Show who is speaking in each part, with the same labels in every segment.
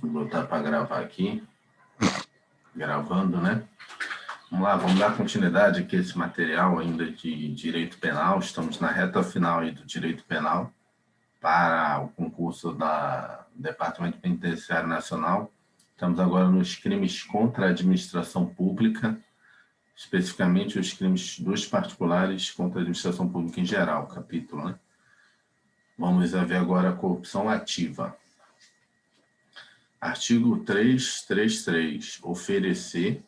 Speaker 1: Vou botar para gravar aqui. Gravando, né? Vamos lá, vamos dar continuidade aqui a esse material ainda de direito penal. Estamos na reta final aí do direito penal para o concurso do Departamento Penitenciário Nacional. Estamos agora nos crimes contra a administração pública, especificamente os crimes dos particulares contra a administração pública em geral, capítulo, né? Vamos ver agora a corrupção ativa. Artigo 333, oferecer,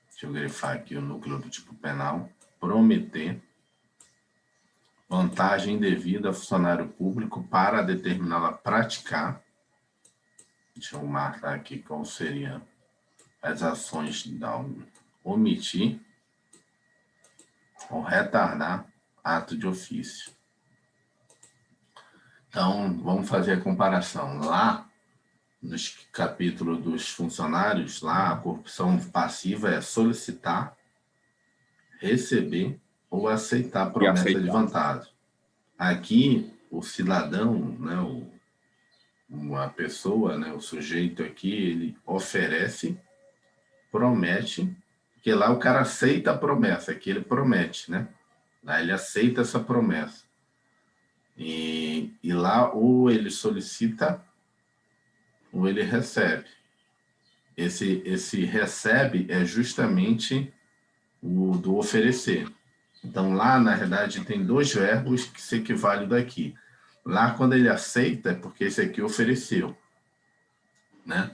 Speaker 1: deixa eu grifar aqui o núcleo do tipo penal, prometer, vantagem indevida a funcionário público para determiná-la praticar, deixa eu marcar aqui qual seria as ações da omitir ou retardar ato de ofício. Então, vamos fazer a comparação. Lá, nos capítulos dos funcionários, lá a corrupção passiva é solicitar, receber ou aceitar promessa de vantagem. Aqui, o cidadão, né, uma pessoa, né, o sujeito aqui, ele oferece, promete, porque lá o cara aceita a promessa, aqui ele promete, né? Lá ele aceita essa promessa. E lá ou ele solicita ou ele recebe. Esse recebe é justamente o do oferecer. Então, lá, na verdade, tem dois verbos que se equivalem daqui. Lá, quando ele aceita, é porque esse aqui ofereceu, né?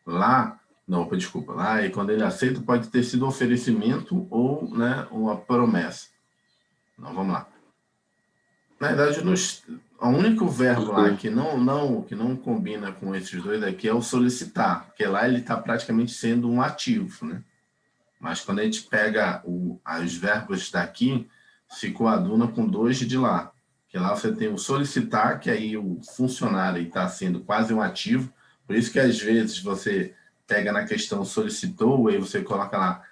Speaker 1: Lá, não, desculpa, lá, e quando ele aceita, pode ter sido oferecimento ou, né, uma promessa. Então, vamos lá. Na verdade, o único verbo lá que não combina com esses dois aqui é o solicitar, porque lá ele está praticamente sendo um ativo, né? Mas quando a gente pega os verbos daqui, se coaduna com dois de lá. Que lá você tem o solicitar, que aí o funcionário está sendo quase um ativo. Por isso que às vezes você pega na questão solicitou, aí você coloca lá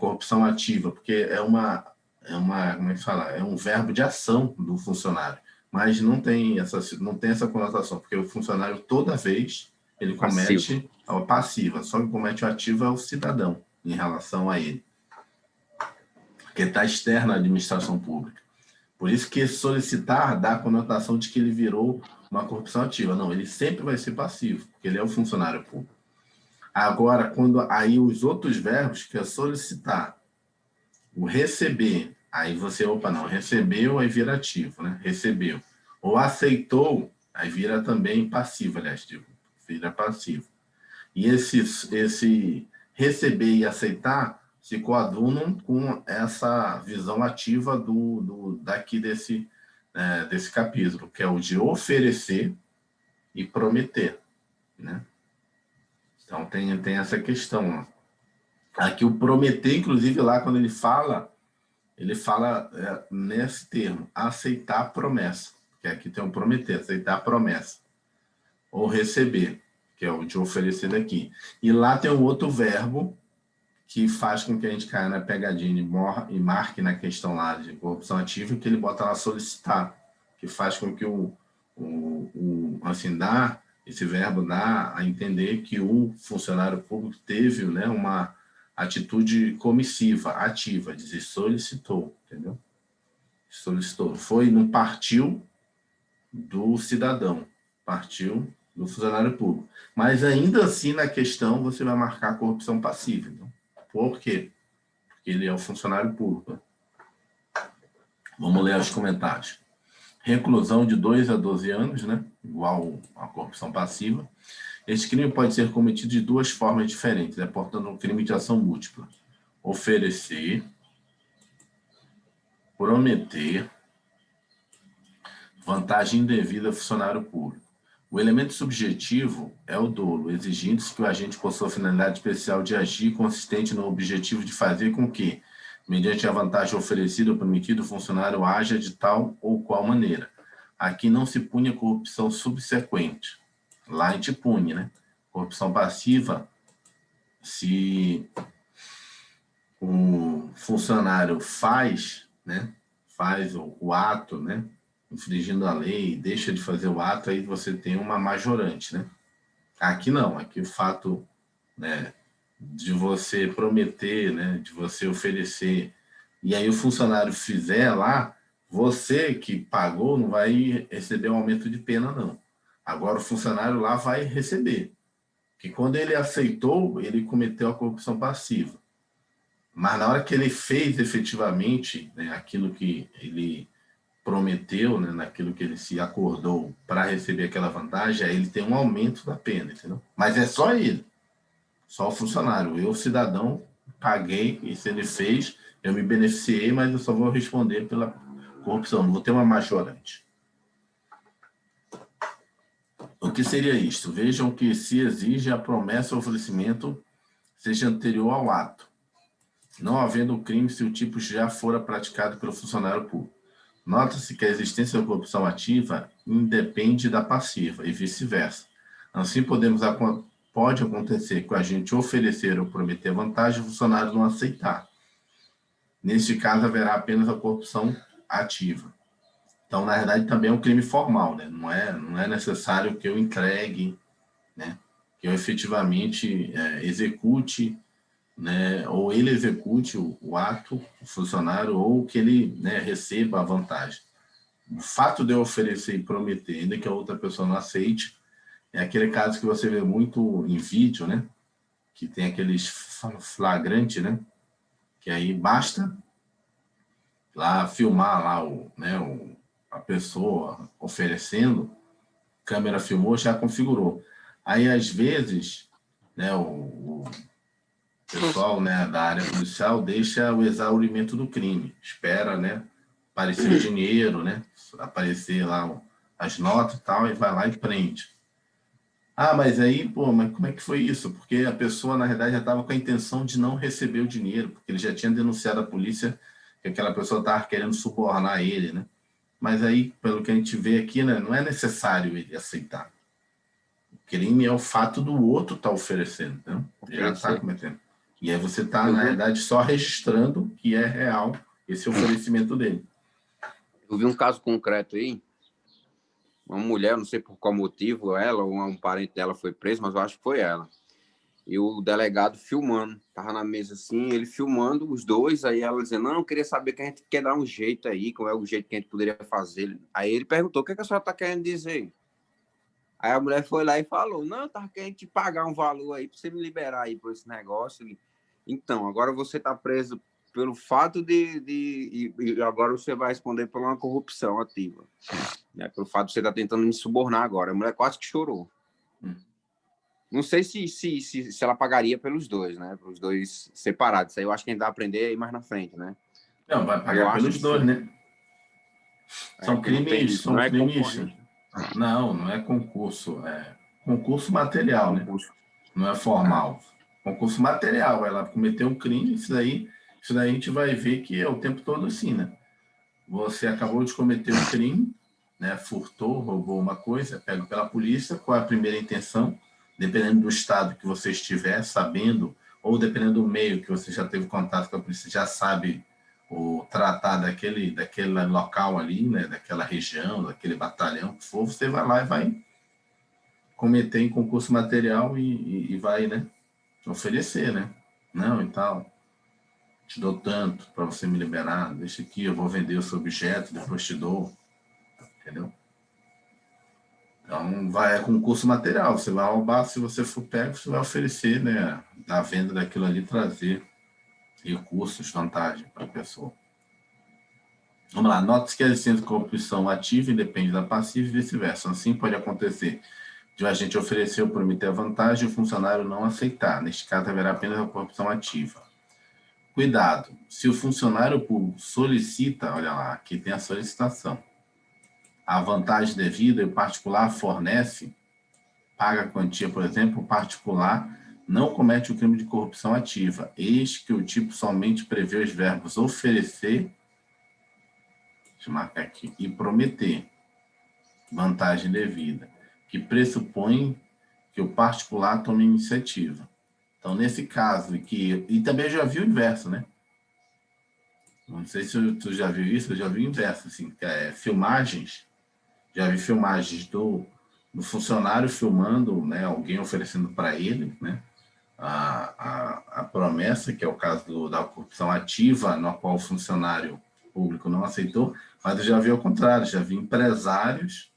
Speaker 1: corrupção ativa, porque como é que fala? É um verbo de ação do funcionário. Mas não tem essa conotação, porque o funcionário toda vez ele comete a passiva, só que comete o ativo é o cidadão em relação a ele, porque está externo à administração pública. Por isso que solicitar dá a conotação de que ele virou uma corrupção ativa. Não, ele sempre vai ser passivo, porque ele é o funcionário público. Agora, quando aí os outros verbos, que é solicitar, o receber, aí você, não, recebeu, aí vira ativo, né? Recebeu. Ou aceitou, aí vira também passivo, aliás, vira passivo. E esse receber e aceitar se coadunam com essa visão ativa daqui desse capítulo, que é o de oferecer e prometer, né? Então tem essa questão. Aqui o prometer, inclusive lá quando ele fala nesse termo, aceitar a promessa, que aqui tem o prometer, aceitar a promessa, ou receber, que é o de oferecer daqui. E lá tem um outro verbo que faz com que a gente caia na pegadinha e marque na questão lá de corrupção ativa, que ele bota lá solicitar, que faz com que esse verbo dá a entender que o funcionário público teve, né, uma atitude comissiva, ativa, dizer solicitou, entendeu? Solicitou. Não partiu do cidadão, partiu do funcionário público. Mas ainda assim, na questão, você vai marcar a corrupção passiva. Então, por quê? Porque ele é o funcionário público. Vamos ler os comentários. Reclusão de 2 a 12 anos, né? Igual a corrupção passiva. Este crime pode ser cometido de duas formas diferentes, né? Portanto, um crime de ação múltipla. Oferecer, prometer, vantagem indevida a funcionário público. O elemento subjetivo é o dolo, exigindo-se que o agente possua finalidade especial de agir consistente no objetivo de fazer com que, mediante a vantagem oferecida ou permitida, o funcionário haja de tal ou qual maneira. Aqui não se pune a corrupção subsequente. Lá a gente pune, né? Corrupção passiva, se o funcionário faz, né? Faz o ato, né? infringindo a lei, deixa de fazer o ato, aí você tem uma majorante, né? Aqui não, aqui o fato, né, de você prometer, né, de você oferecer, e aí o funcionário fizer lá, você que pagou não vai receber um aumento de pena, não. Agora o funcionário lá vai receber. Porque quando ele aceitou, ele cometeu a corrupção passiva. Mas na hora que ele fez efetivamente, né, aquilo que ele prometeu, né, naquilo que ele se acordou para receber aquela vantagem, aí ele tem um aumento da pena, entendeu? Mas é só ele, só o funcionário. Eu, cidadão, paguei, e se ele fez, eu me beneficiei, mas eu só vou responder pela corrupção, não vou ter uma majorante. O que seria isto? Vejam que se exige a promessa ou oferecimento seja anterior ao ato, não havendo o crime se o tipo já fora praticado pelo funcionário público. Nota-se que a existência da corrupção ativa independe da passiva e vice-versa. Assim, pode acontecer com a gente oferecer ou prometer vantagem e o funcionário não aceitar. Neste caso, haverá apenas a corrupção ativa. Então, na verdade, também é um crime formal, né? Não é necessário que eu entregue, né? Que eu efetivamente execute, né, ou ele execute o ato, o funcionário, ou que ele, né, receba a vantagem. O fato de eu oferecer e prometer, ainda que a outra pessoa não aceite, é aquele caso que você vê muito em vídeo, né, que tem aqueles flagrante, né, que aí basta lá filmar lá a pessoa oferecendo, a câmera filmou, já configurou. Aí, às vezes, né, o pessoal, né, da área policial deixa o exaurimento do crime, espera, né, aparecer o dinheiro, né, aparecer lá as notas e tal, e vai lá e prende. Ah, mas aí, pô, mas como é que foi isso? Porque a pessoa, na verdade, já estava com a intenção de não receber o dinheiro, porque ele já tinha denunciado à polícia que aquela pessoa estava querendo subornar ele, né? Mas aí, pelo que a gente vê aqui, né, não é necessário ele aceitar. O crime é o fato do outro estar oferecendo, né? Ele já está
Speaker 2: Oferecer.
Speaker 1: cometendo. E aí você está,
Speaker 2: Eu
Speaker 1: na
Speaker 2: vi,
Speaker 1: verdade, só registrando que é real esse oferecimento dele.
Speaker 2: eu vi um caso concreto aí, uma mulher, não sei por qual motivo, ela ou um parente dela foi preso, mas eu acho que foi ela. E o delegado filmando, tava na mesa assim, ele filmando os dois, aí ela dizendo, não, eu queria saber que a gente quer dar um jeito aí, qual é o jeito que a gente poderia fazer. Aí ele perguntou, o que, é que a senhora tá querendo dizer? Aí a mulher foi lá e falou, não, eu tava querendo te pagar um valor aí pra você me liberar aí por esse negócio. Então, agora você tá preso pelo fato e agora você vai responder por uma corrupção ativa. Né? Pelo fato de você estar tentando me subornar agora. A mulher quase que chorou. Não sei se ela pagaria pelos dois, né? Pelos dois separados. Isso aí eu acho que a gente vai aprender aí mais na frente, né?
Speaker 1: Não, vai
Speaker 2: Eu
Speaker 1: pagar
Speaker 2: acho que
Speaker 1: pelos dois,
Speaker 2: sim.
Speaker 1: né?
Speaker 2: É, porque não tem,
Speaker 1: São
Speaker 2: não é
Speaker 1: crimes.
Speaker 2: concorrente, né?
Speaker 1: Não, não é concurso, é concurso material, né?
Speaker 2: Concurso.
Speaker 1: Não é
Speaker 2: É.
Speaker 1: formal. Concurso material, ela cometeu um crime, isso daí a gente vai ver que é o tempo todo assim, né? Você acabou de cometer um crime, né? Furtou, roubou uma coisa, pego pela polícia, qual é a primeira intenção? Dependendo do estado que você estiver, sabendo, ou dependendo do meio que você já teve contato com a polícia, já sabe o tratar daquele local ali, né? Daquela região, daquele batalhão que for, você vai lá e vai cometer em concurso material e vai, né? Oferecer, né? Não, e tal, te dou tanto para você me liberar, deixa aqui, eu vou vender o seu objeto, depois te dou, entendeu? Então, é concurso material, você vai roubar, se você for pego, você vai oferecer, né, da venda daquilo ali, trazer recursos, vantagem para a pessoa. Vamos lá, note-se que a existência de corrupção ativa independe da passiva e vice-versa. Assim, pode acontecer de o agente oferecer ou prometer a vantagem e o funcionário não aceitar. Neste caso, haverá apenas a corrupção ativa. Cuidado, se o funcionário público solicita, olha lá, aqui tem a solicitação, a vantagem devida e o particular fornece, paga a quantia, por exemplo, o particular não comete o crime de corrupção ativa, eis que o tipo somente prevê os verbos oferecer, deixa eu marcar aqui, e prometer, vantagem devida, que pressupõe que o particular tome iniciativa. Então, nesse caso, e também já vi o inverso, né? Não sei se tu já viu isso, eu já vi o inverso, assim, filmagens, já vi filmagens do funcionário filmando, né, alguém oferecendo para ele, né, a promessa, que é o caso da corrupção ativa, na qual o funcionário público não aceitou, mas eu já vi ao contrário, já vi empresários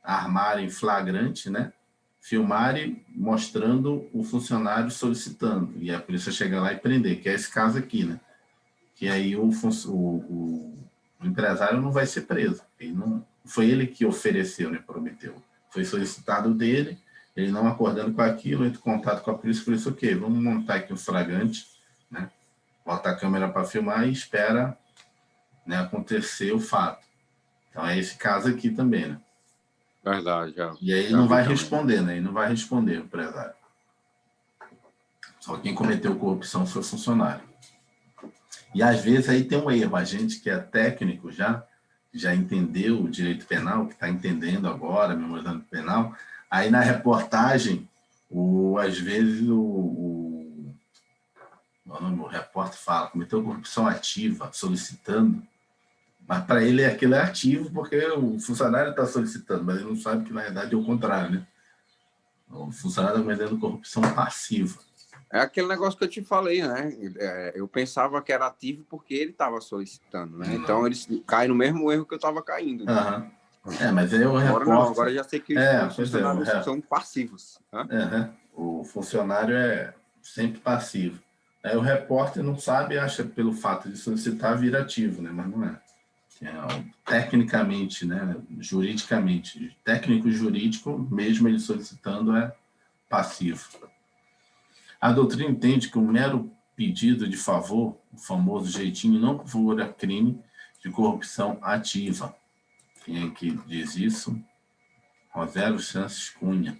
Speaker 1: armarem flagrante, né, filmarem mostrando o funcionário solicitando, e a polícia chega lá e prender, que é esse caso aqui, né, que aí o empresário não vai ser preso, ele não, foi ele que ofereceu, né, prometeu, foi solicitado dele, ele não acordando com aquilo, entra em contato com a polícia, por isso, ok, vamos montar aqui um flagrante, né, botar a câmera para filmar e espera, né, acontecer o fato. Então é esse caso aqui também, né?
Speaker 2: Verdade,
Speaker 1: E aí ele
Speaker 2: já
Speaker 1: não
Speaker 2: vi
Speaker 1: vai
Speaker 2: também.
Speaker 1: responder, né? Ele não vai responder, o empresário. Só quem cometeu corrupção foi o funcionário. E às vezes aí tem um erro. A gente que é técnico já entendeu o direito penal, que está entendendo agora, memorizando penal, aí na reportagem, às vezes o repórter fala, cometeu corrupção ativa, solicitando, mas para ele aquilo é ativo porque o funcionário está solicitando, mas ele não sabe que na verdade é o contrário, né? O funcionário está cometendo corrupção passiva.
Speaker 2: É aquele negócio que eu te falei, né? Eu pensava que era ativo porque ele estava solicitando, né?
Speaker 1: Não.
Speaker 2: Então ele cai no mesmo erro que eu estava caindo.
Speaker 1: Uhum. Mas aí o
Speaker 2: Agora não,
Speaker 1: repórter...
Speaker 2: agora já sei que os
Speaker 1: Pois é,
Speaker 2: funcionários são passivos. Né?
Speaker 1: o funcionário é sempre passivo. Aí o repórter não sabe, acha pelo fato de solicitar vir ativo, né? Mas não é. Tecnicamente, né? Juridicamente, técnico jurídico, mesmo ele solicitando, é passivo. A doutrina entende que o mero pedido de favor, o famoso jeitinho, não configura crime de corrupção ativa. Quem é que diz isso? Rosélio Santos Cunha.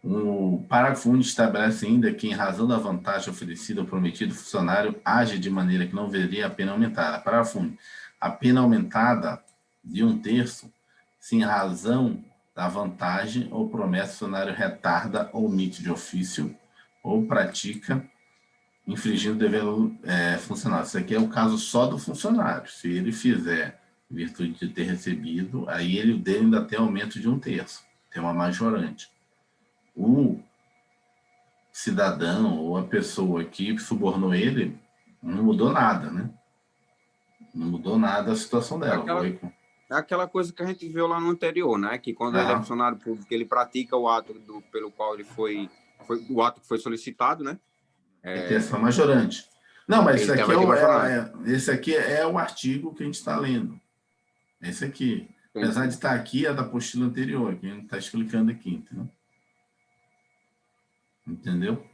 Speaker 1: O parágrafo único estabelece ainda que, em razão da vantagem oferecida ao prometido funcionário, age de maneira que não veria a pena aumentada. Parágrafo único. A pena aumentada de 1/3, se em razão da vantagem ou promessa, o funcionário retarda ou omite de ofício ou pratica infringindo o dever funcionário. Isso aqui é o caso só do funcionário. Se ele fizer, em virtude de ter recebido, aí ele dele ainda tem aumento de 1/3, tem uma majorante. O cidadão ou a pessoa que subornou ele não mudou nada, né? Não mudou nada a situação dela.
Speaker 2: É aquela coisa que a gente viu lá no anterior, né? Que quando ele é funcionário público, ele pratica o ato pelo qual ele foi o ato que foi solicitado, né?
Speaker 1: Ele tem essa majorante. Não, mas esse aqui é o artigo que a gente está lendo. Esse aqui. Entendi. Apesar de estar aqui, é da apostila anterior, que a gente está explicando aqui, entendeu? Entendeu?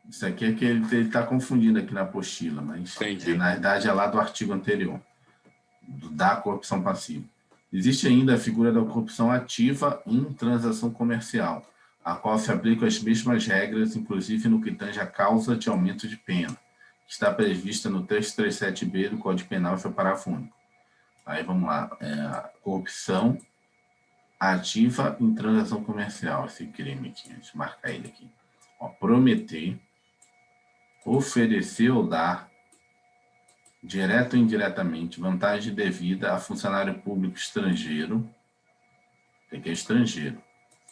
Speaker 1: Isso aqui é que ele está confundindo aqui na apostila, mas na verdade é lá do artigo anterior, da corrupção passiva. Existe ainda a figura da corrupção ativa em transação comercial, a qual se aplicam as mesmas regras, inclusive no que tange a causa de aumento de pena, que está prevista no 337b do Código Penal, seu parágrafo único. Aí vamos lá, corrupção ativa em transação comercial, esse crime aqui, a gente marca ele aqui. Ó, prometer, oferecer ou dar, direto ou indiretamente, vantagem devida a funcionário público estrangeiro, que é estrangeiro,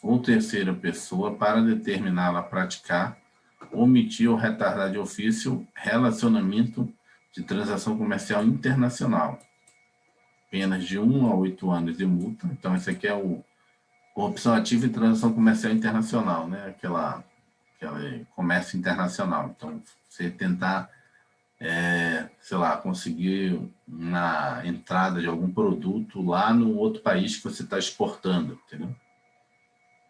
Speaker 1: ou terceira pessoa para determiná-la a praticar, omitir ou retardar de ofício relacionamento de transação comercial internacional. Penas de 1 a 8 anos de multa. Então, esse aqui é o corrupção ativa em transação comercial internacional, né? Aquela comércio internacional. Então, você tentar, sei lá, conseguir uma entrada de algum produto lá no outro país que você está exportando, entendeu?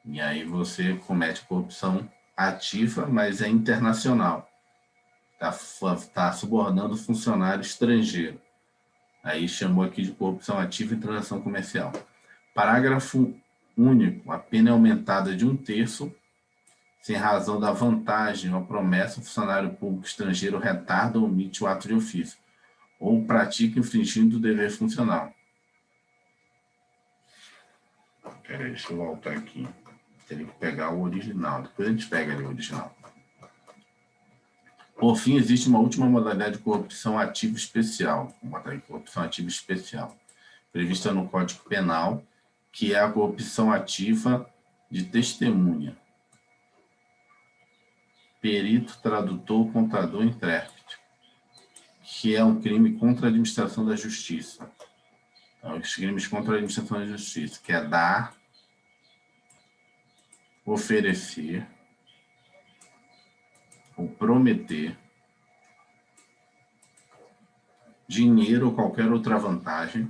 Speaker 1: E aí você comete corrupção ativa, mas é internacional. Tá subornando funcionário estrangeiro. Aí chamou aqui de corrupção ativa em transação comercial. Parágrafo único. A pena é aumentada de 1/3 sem razão da vantagem ou promessa, o funcionário público estrangeiro retarda ou omite o ato de ofício, ou pratica infringindo o dever funcional. Peraí, deixa eu voltar aqui. Teria que pegar o original. Depois a gente pega ali o original. Por fim, existe uma última modalidade de corrupção ativa especial, prevista no Código Penal, que é a corrupção ativa de testemunha. Perito, tradutor, contador, intérprete, que é um crime contra a administração da justiça. Então, os crimes contra a administração da justiça, que é dar, oferecer ou prometer dinheiro ou qualquer outra vantagem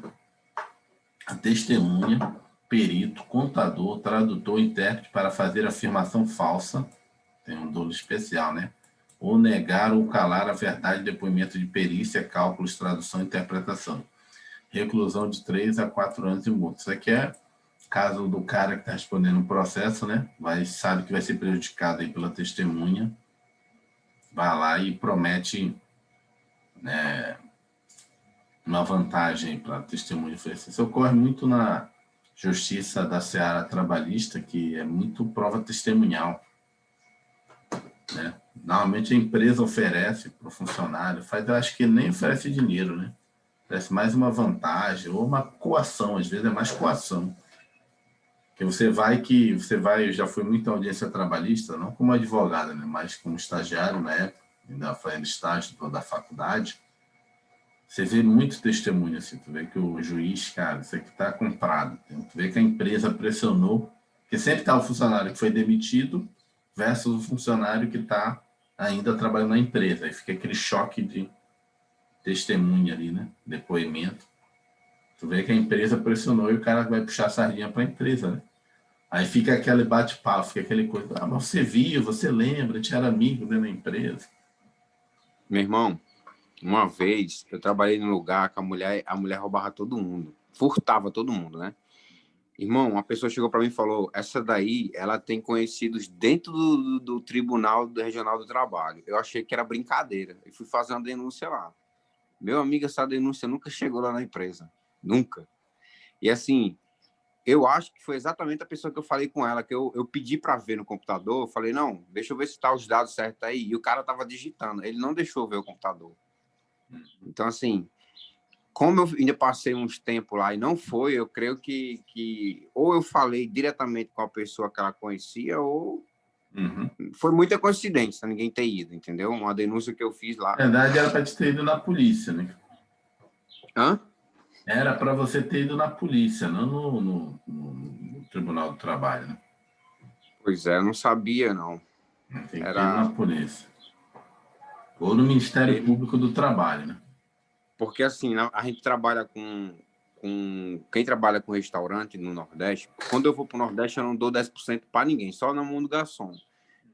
Speaker 1: a testemunha, perito, contador, tradutor, intérprete para fazer afirmação falsa, tem um dolo especial, né? Ou negar ou calar a verdade, depoimento de perícia, cálculos, tradução e interpretação. Reclusão de 3 a 4 anos e multa. Isso aqui é caso do cara que está respondendo o processo, né? Sabe que vai ser prejudicado aí pela testemunha, vai lá e promete uma vantagem para a testemunha oferecer. Isso ocorre muito na justiça da seara trabalhista, que é muito prova testemunhal, né? Normalmente a empresa oferece para o funcionário, eu acho que ele nem oferece dinheiro, né? Oferece mais uma vantagem ou uma coação, às vezes é mais coação. Que você vai, eu já fui muito em audiência trabalhista, não como advogado, né? Mas como estagiário na época, ainda fazendo estágio da faculdade. Você vê muito testemunho, assim, tu vê que o juiz, cara, isso aqui está comprado. Tu vê que a empresa pressionou, porque sempre está o funcionário que foi demitido versus o funcionário que está ainda trabalhando na empresa. Aí fica aquele choque de testemunha ali, né? Depoimento. Tu vê que a empresa pressionou e o cara vai puxar a sardinha para a empresa, né? Aí fica aquele bate-papo, fica aquele coisa, mas você viu, você lembra, a gente era amigo dentro da empresa.
Speaker 2: Meu irmão, uma vez eu trabalhei num lugar que a mulher roubava todo mundo, furtava todo mundo, né? Irmão, uma pessoa chegou para mim e falou: essa daí, ela tem conhecidos dentro do Tribunal Regional do Trabalho. Eu achei que era brincadeira e fui fazer uma denúncia lá. Meu amigo, essa denúncia nunca chegou lá na empresa. Nunca. E assim, eu acho que foi exatamente a pessoa que eu falei com ela, que eu pedi para ver no computador. Eu falei: não, deixa eu ver se tá os dados certos aí. E o cara tava digitando. Ele não deixou ver o computador. Então, assim, como eu ainda passei uns tempos lá e não foi, eu creio que ou eu falei diretamente com a pessoa que ela conhecia, ou foi muita coincidência ninguém ter ido, entendeu? Uma denúncia que eu fiz lá.
Speaker 1: Na verdade, era para ter ido na polícia, né?
Speaker 2: Hã?
Speaker 1: Era para você ter ido na polícia, não no Tribunal do Trabalho, né?
Speaker 2: Pois é, eu não sabia, não.
Speaker 1: Tem que ir na polícia. Ou no Ministério Público do Trabalho, né?
Speaker 2: Porque, assim, a gente trabalha quem trabalha com restaurante no Nordeste, quando eu vou para o Nordeste, eu não dou 10% para ninguém, só na mão do garçom.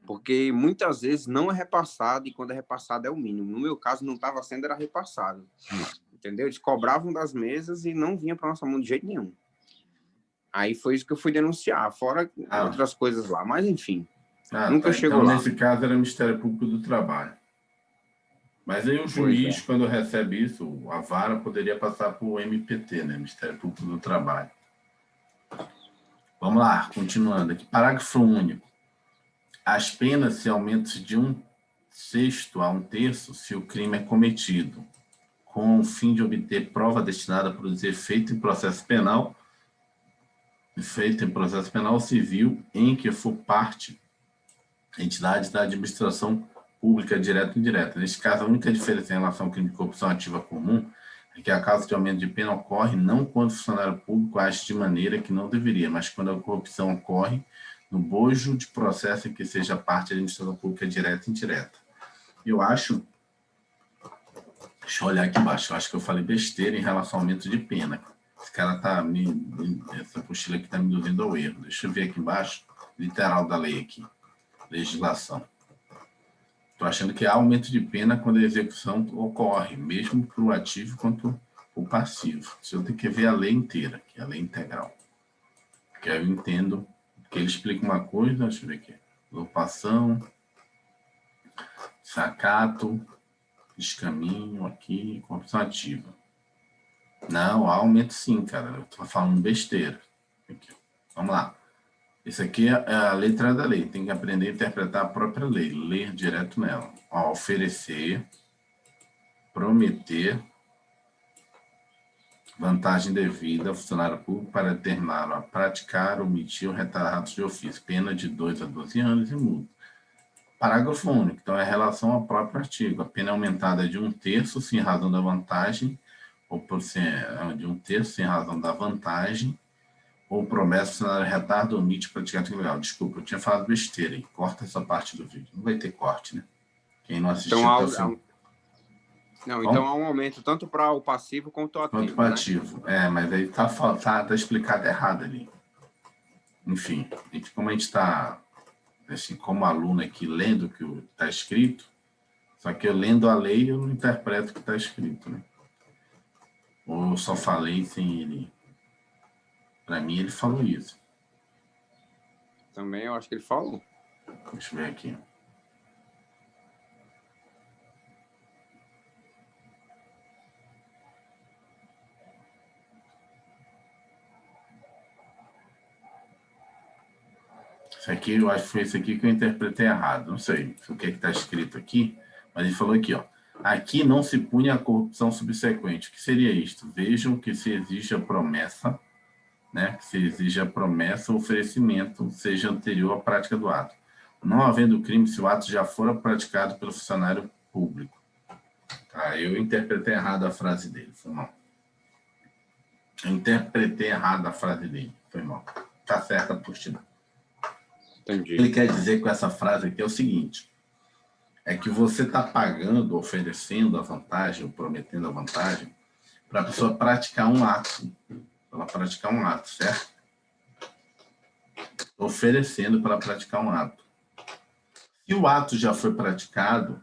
Speaker 2: Porque muitas vezes não é repassado e quando é repassado é o mínimo. No meu caso, não estava sendo, era repassado. Entendeu? Eles cobravam das mesas e não vinha para nossa mão de jeito nenhum. Aí foi isso que eu fui denunciar, fora outras coisas lá. Mas, enfim, nunca chegou
Speaker 1: então,
Speaker 2: lá.
Speaker 1: nesse caso, era o Ministério Público do Trabalho. Mas aí o juiz, quando recebe isso, a vara poderia passar para o MPT, né? Ministério Público do Trabalho. Vamos lá, continuando aqui. Parágrafo único. As penas se aumentam de 1/6 a 1/3 se o crime é cometido com o fim de obter prova destinada a produzir efeito em processo penal civil em que for parte entidade da administração pública direta e indireta. Neste caso, a única diferença em relação ao crime de corrupção ativa comum é que a causa de aumento de pena ocorre não quando o funcionário público age de maneira que não deveria, mas quando a corrupção ocorre no bojo de processo em que seja parte da administração pública direta e indireta. Eu acho, deixa eu olhar aqui embaixo, eu acho que eu falei besteira em relação ao aumento de pena. Esse cara tá essa apostila aqui está me induzindo ao erro. Deixa eu ver aqui embaixo, literal da lei aqui, legislação. Estou achando que há aumento de pena quando a execução ocorre, mesmo para o ativo quanto o passivo. Isso eu tenho que ver a lei inteira, que é a lei integral. Porque aí eu entendo que ele explica uma coisa, deixa eu ver aqui. Lopação, sacato, descaminho aqui, corrupção ativa. Não, há aumento sim, cara. Eu estou falando besteira. Aqui. Vamos lá. Isso aqui é a letra da lei. Tem que aprender a interpretar a própria lei. Ler direto nela. Ó, oferecer, prometer, vantagem devida ao funcionário público para determinar a praticar, omitir ou retardar atos de ofício. Pena de 2 a 12 anos e multa. Parágrafo único. Então, é relação ao próprio artigo. A pena é aumentada de 1/3 se em razão da vantagem, ou por de 1/3 se em razão da vantagem, ou promessa, funcionário retarda, omite, praticar ilegal. Desculpa, eu tinha falado besteira aí. Corta essa parte do vídeo. Não vai ter corte, né? Quem não assistiu
Speaker 2: Então,
Speaker 1: até o fim.
Speaker 2: não, então há um aumento tanto para o passivo quanto o ativo.
Speaker 1: Quanto para o ativo. É, mas aí tá explicado errado ali. Enfim, como a gente está, assim, como aluno aqui, lendo o que está escrito, só que eu lendo a lei, eu não interpreto o que está escrito, né? Ou eu só falei sem ele. Para mim, ele falou isso.
Speaker 2: Também eu acho que ele falou.
Speaker 1: Deixa eu ver aqui. Isso aqui, eu acho que foi isso aqui que eu interpretei errado. Não sei o que está escrito aqui, mas ele falou aqui, ó. Aqui não se pune a corrupção subsequente. O que seria isto? Vejam que se exige a promessa, né? Que se exige a promessa, o oferecimento seja anterior à prática do ato. Não havendo crime se o ato já fora praticado pelo funcionário público. Tá, eu interpretei errado a frase dele, foi mal. Eu interpretei errado a frase dele, foi mal. Tá certa a postura.
Speaker 2: Entendi.
Speaker 1: Ele quer dizer com essa frase aqui é o seguinte, é que você está pagando, oferecendo a vantagem, ou prometendo a vantagem, para a pessoa praticar um ato. Ela praticar um ato, certo? Oferecendo para praticar um ato. Se o ato já foi praticado,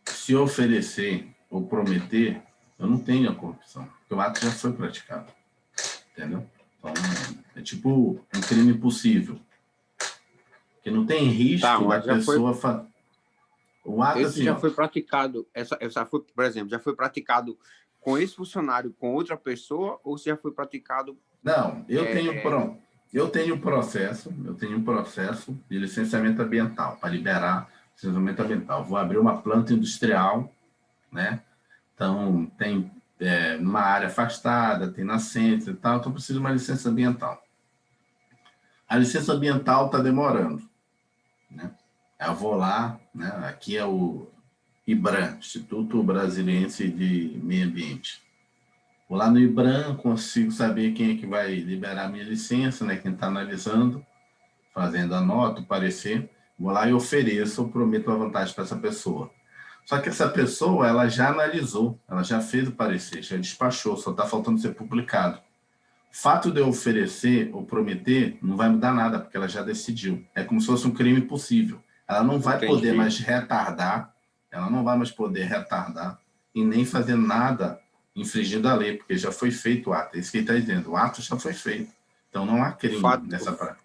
Speaker 1: se oferecer ou prometer, eu não tenho a corrupção, porque o ato já foi praticado. Entendeu? Então, é tipo um crime possível. Que não tem risco da pessoa... O ato,
Speaker 2: esse
Speaker 1: assim,
Speaker 2: já foi praticado, foi, por exemplo, já foi praticado com esse funcionário, com outra pessoa, ou se já foi praticado...
Speaker 1: Não, eu tenho um processo de licenciamento ambiental, para liberar licenciamento ambiental. Vou abrir uma planta industrial, né? Então, tem numa área afastada, tem nascentes e tal, então preciso de uma licença ambiental. A licença ambiental está demorando, né? Eu vou lá, né? Aqui é o IBRAM, Instituto Brasiliense de Meio Ambiente. Vou lá no IBRAM, consigo saber quem é que vai liberar a minha licença, né? Quem está analisando, fazendo a nota, o parecer. Vou lá e ofereço, prometo uma vantagem para essa pessoa. Só que essa pessoa, ela já analisou, ela já fez o parecer, já despachou, só está faltando ser publicado. O fato de eu oferecer ou prometer não vai mudar nada, porque ela já decidiu. É como se fosse um crime possível. Ela não vai poder mais retardar, e nem fazer nada infringindo a lei, porque já foi feito o ato. É isso que ele está dizendo, o ato já foi feito. Então não há crime nessa prática.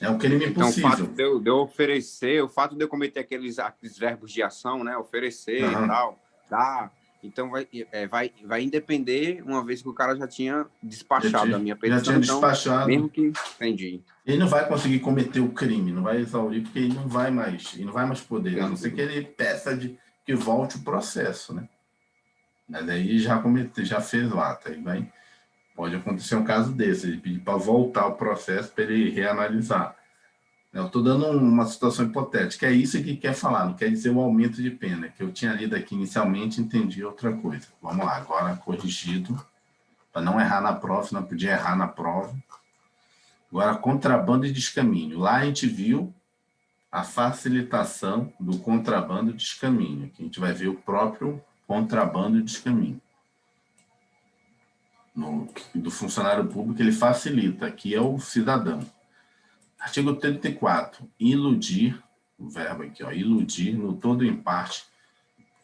Speaker 1: É um crime possível.
Speaker 2: Então, o fato de eu oferecer, o fato de eu cometer aqueles verbos de ação, né? Oferecer e tal, dar. Então, vai independer, uma vez que o cara já tinha despachado a minha petição.
Speaker 1: Já tinha despachado.
Speaker 2: Mesmo que... Entendi.
Speaker 1: Ele não vai conseguir cometer o crime, não vai exaurir, porque ele não vai mais poder, a não ser que ele peça que volte o processo, né? Mas aí já fez o ato, aí pode acontecer um caso desse, ele pedir para voltar o processo para ele reanalisar. Eu estou dando uma situação hipotética, é isso que quer falar, não quer dizer o aumento de pena, que eu tinha lido aqui inicialmente, entendi outra coisa. Vamos lá, agora corrigido, para não errar na prova, não podia errar na prova. Agora, contrabando e descaminho. Lá a gente viu a facilitação do contrabando e descaminho, que a gente vai ver o próprio contrabando e descaminho. Do funcionário público, ele facilita, aqui é o cidadão. Artigo 34, iludir, o verbo aqui, ó, iludir, no todo ou em parte,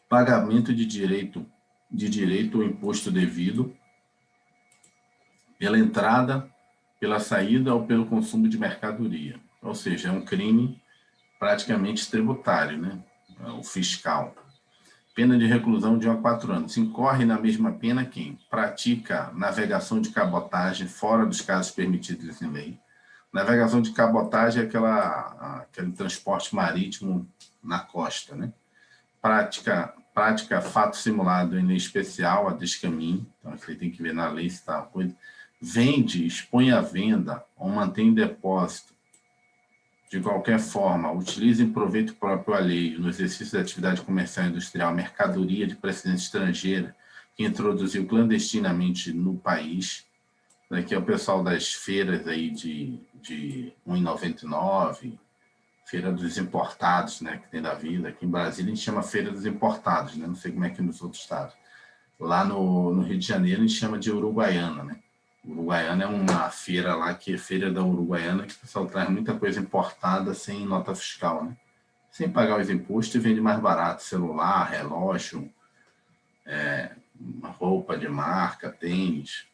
Speaker 1: pagamento de direito ou imposto devido, pela entrada, pela saída ou pelo consumo de mercadoria. Ou seja, é um crime praticamente tributário, né? É o fiscal. Pena de reclusão de 1 a 4 anos. Incorre na mesma pena quem pratica navegação de cabotagem fora dos casos permitidos em lei, Navegação de cabotagem é aquele transporte marítimo na costa, né? Prática fato simulado em lei especial, a descaminho. Então, você tem que ver na lei se está coisa. Vende, expõe à venda ou mantém em depósito, de qualquer forma, utiliza em proveito próprio alheio, no exercício da atividade comercial e industrial, mercadoria de procedência estrangeira que introduziu clandestinamente no país. Aqui é o pessoal das feiras aí de R$ 1,99, Feira dos Importados, né, que tem da vida. Aqui em Brasília a gente chama Feira dos Importados, né? Não sei como é que nos outros estados. Lá no Rio de Janeiro a gente chama de Uruguaiana, né? Uruguaiana é uma feira lá, que é Feira da Uruguaiana, que o pessoal traz muita coisa importada sem nota fiscal, né? Sem pagar os impostos e vende mais barato, celular, relógio, roupa de marca, tênis.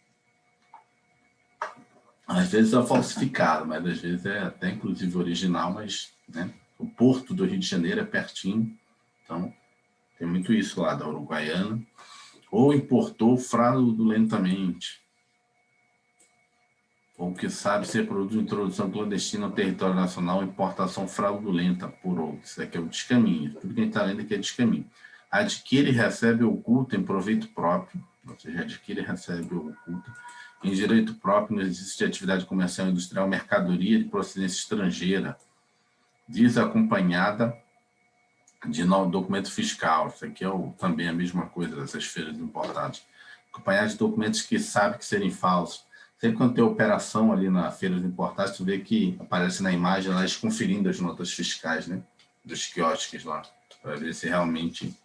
Speaker 1: Às vezes é falsificado, mas às vezes é até inclusive original, mas, né, o porto do Rio de Janeiro é pertinho, então tem muito isso lá da Uruguaiana. Ou importou fraudulentamente, ou que sabe ser produto de introdução clandestina ao território nacional, importação fraudulenta por outros. Isso aqui é o descaminho, tudo que a gente está lendo aqui é descaminho. Adquire e recebe oculto em proveito próprio, ou seja, adquire e recebe oculto em direito próprio no exercício de atividade comercial e industrial, mercadoria de procedência estrangeira, desacompanhada de documento fiscal. Isso aqui é também a mesma coisa dessas feiras importadas. Acompanhada de documentos que sabe que serem falsos. Sempre quando tem operação ali na feira de importados, tu vê que aparece na imagem lá eles conferindo as notas fiscais, né, dos quiosques lá, para ver se realmente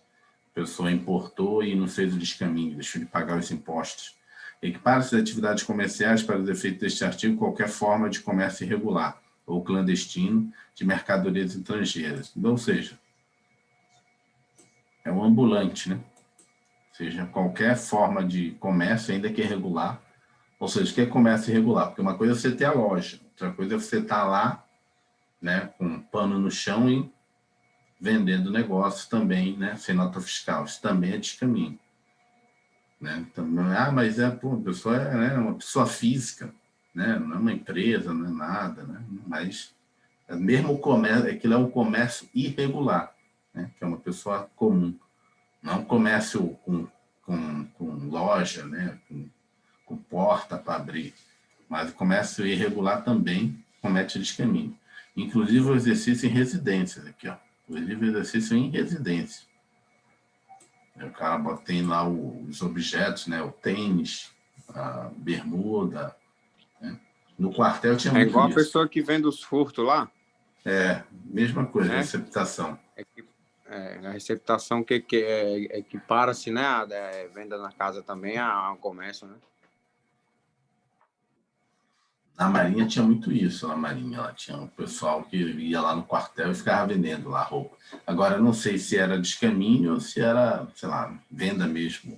Speaker 1: a pessoa importou e não fez o descaminho, deixou de pagar os impostos. Equipara-se as atividades comerciais para os efeitos deste artigo qualquer forma de comércio irregular ou clandestino de mercadorias estrangeiras. Então, ou seja, é um ambulante, né? Ou seja, qualquer forma de comércio, ainda que irregular, ou seja, o que é comércio irregular? Porque uma coisa é você ter a loja, outra coisa é você estar lá, né, com um pano no chão e vendendo negócio também, né, sem nota fiscal. Isso também é descaminho. Né? Então, mas a pessoa é, né, uma pessoa física, né? Não é uma empresa, não é nada, né? Mas mesmo o comércio, aquilo é um comércio irregular, né? Que é uma pessoa comum, não um comércio com loja, né? Com porta para abrir, mas o comércio irregular também comete descaminho. Inclusive o exercício em residências, aqui, ó. Inclusive o exercício em residência. O cara tem lá os objetos, né? O tênis, a bermuda. Né? No quartel tinha muito
Speaker 2: igual
Speaker 1: isso.
Speaker 2: A pessoa que vende os furtos lá.
Speaker 1: Mesma coisa,
Speaker 2: né?
Speaker 1: receptação.
Speaker 2: A receptação que equipara-se, né? A venda na casa também ao comércio, né?
Speaker 1: Na Marinha tinha muito isso, na Marinha. Ela tinha um pessoal que ia lá no quartel e ficava vendendo lá roupa. Agora, eu não sei se era descaminho ou se era, sei lá, venda mesmo,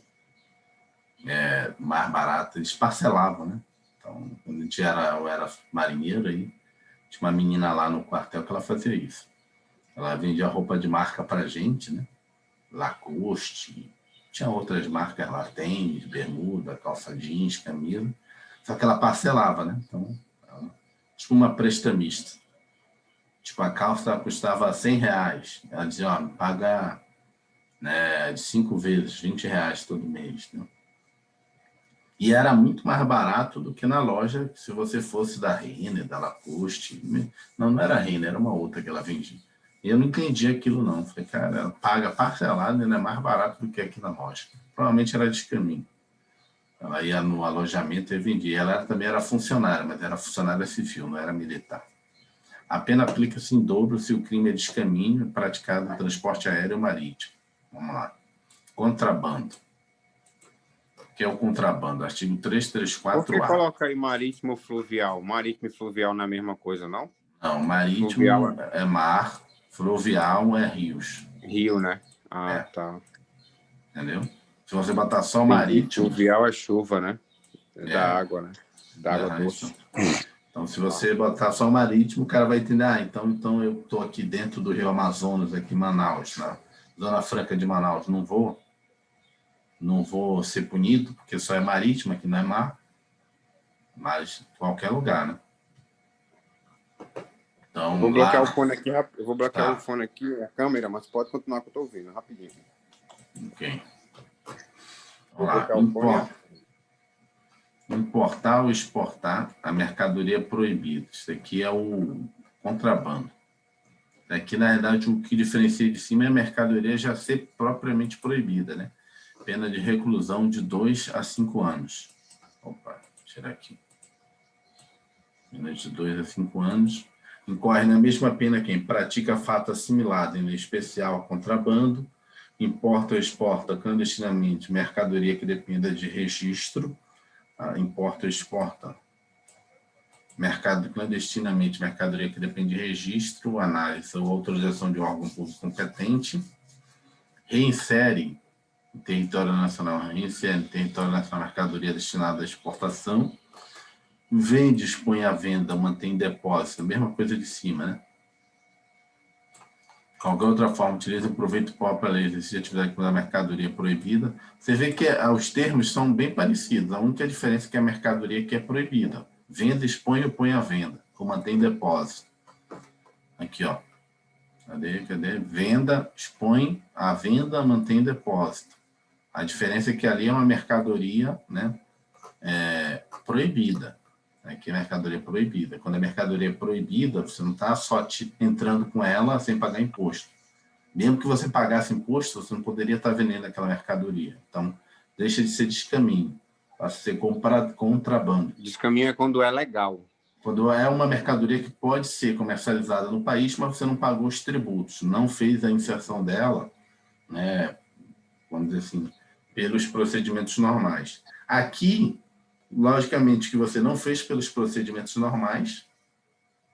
Speaker 1: mais barata. Eles parcelavam, né? Então, quando a gente eu era marinheiro, aí tinha uma menina lá no quartel que ela fazia isso. Ela vendia roupa de marca pra gente, né? Lacoste, tinha outras marcas lá, tênis, bermuda, calça jeans, camisa. Só que ela parcelava, né? Então, tipo uma prestamista. Tipo, a calça custava R$ 100. Ela dizia, ó, paga, né, de 5 vezes, R$ 20 todo mês. Né? E era muito mais barato do que na loja, se você fosse da Renner, da Lacoste. Não era a Renner, era uma outra que ela vendia. E eu não entendi aquilo, não. Falei, cara, ela paga parcelado e ainda é mais barato do que aqui na loja. Provavelmente era de caminho. Ela ia no alojamento e vendia. Ela também era funcionária, mas era funcionária civil, não era militar. A pena aplica-se em dobro se o crime é descaminho praticado no transporte aéreo ou marítimo. Vamos lá. Contrabando. O que é o contrabando? Artigo
Speaker 2: Por que
Speaker 1: 334-A.
Speaker 2: coloca aí marítimo fluvial? Marítimo e fluvial não é a mesma coisa, não?
Speaker 1: Não, marítimo
Speaker 2: Fluvial
Speaker 1: é mar, fluvial é rios.
Speaker 2: rio, né? Ah, tá.
Speaker 1: Entendeu? Se você botar só
Speaker 2: Entendi.
Speaker 1: marítimo...
Speaker 2: Fluvial é chuva, né? Da água, né? Da água doce.
Speaker 1: Então, se você botar só marítimo, o cara vai entender, então eu estou aqui dentro do Rio Amazonas, aqui em Manaus, na Zona Franca de Manaus, não vou ser punido, porque só é marítimo, aqui não é mar, mas em qualquer lugar, né?
Speaker 2: Eu
Speaker 1: Então,
Speaker 2: vou bloquear
Speaker 1: lá...
Speaker 2: o fone aqui, eu vou bloquear o
Speaker 1: Tá,
Speaker 2: fone aqui, a câmera, mas pode continuar que eu tô ouvindo, rapidinho.
Speaker 1: ok.
Speaker 2: Vou
Speaker 1: Vamos lá.
Speaker 2: bloquear o fone.
Speaker 1: Importar ou exportar a mercadoria proibida. Isso aqui é o contrabando. Aqui, na verdade, o que diferencia de cima é a mercadoria já ser propriamente proibida, né? Pena de reclusão de 2 a 5 anos. Opa, vou tirar aqui. Pena de 2 a 5 anos. Incorre na mesma pena quem pratica fato assimilado, em lei especial a contrabando, importa ou exporta clandestinamente mercadoria que dependa de registro, importa ou exporta clandestinamente mercadoria que depende de registro, análise ou autorização de órgão público competente, reinsere em território nacional mercadoria destinada à exportação, vende, expõe à venda, mantém em depósito, a mesma coisa de cima, né? Qualquer outra forma, utiliza o proveito próprio para exercer atividade com a mercadoria proibida. Você vê que os termos são bem parecidos. A única diferença é que a mercadoria que é proibida. Venda, expõe ou põe à venda. Ou mantém em depósito. Aqui, ó. Cadê? Venda, expõe à venda, mantém em depósito. A diferença é que ali é uma mercadoria, né, proibida. Aqui é mercadoria proibida. Quando a mercadoria é proibida, você não está só entrando com ela sem pagar imposto. Mesmo que você pagasse imposto, você não poderia estar vendendo aquela mercadoria. Então, deixa de ser descaminho, passa a ser contrabando.
Speaker 2: Descaminho é quando é legal.
Speaker 1: Quando é uma mercadoria que pode ser comercializada no país, mas você não pagou os tributos, não fez a inserção dela, né, vamos dizer assim, pelos procedimentos normais. Aqui, logicamente, que você não fez pelos procedimentos normais,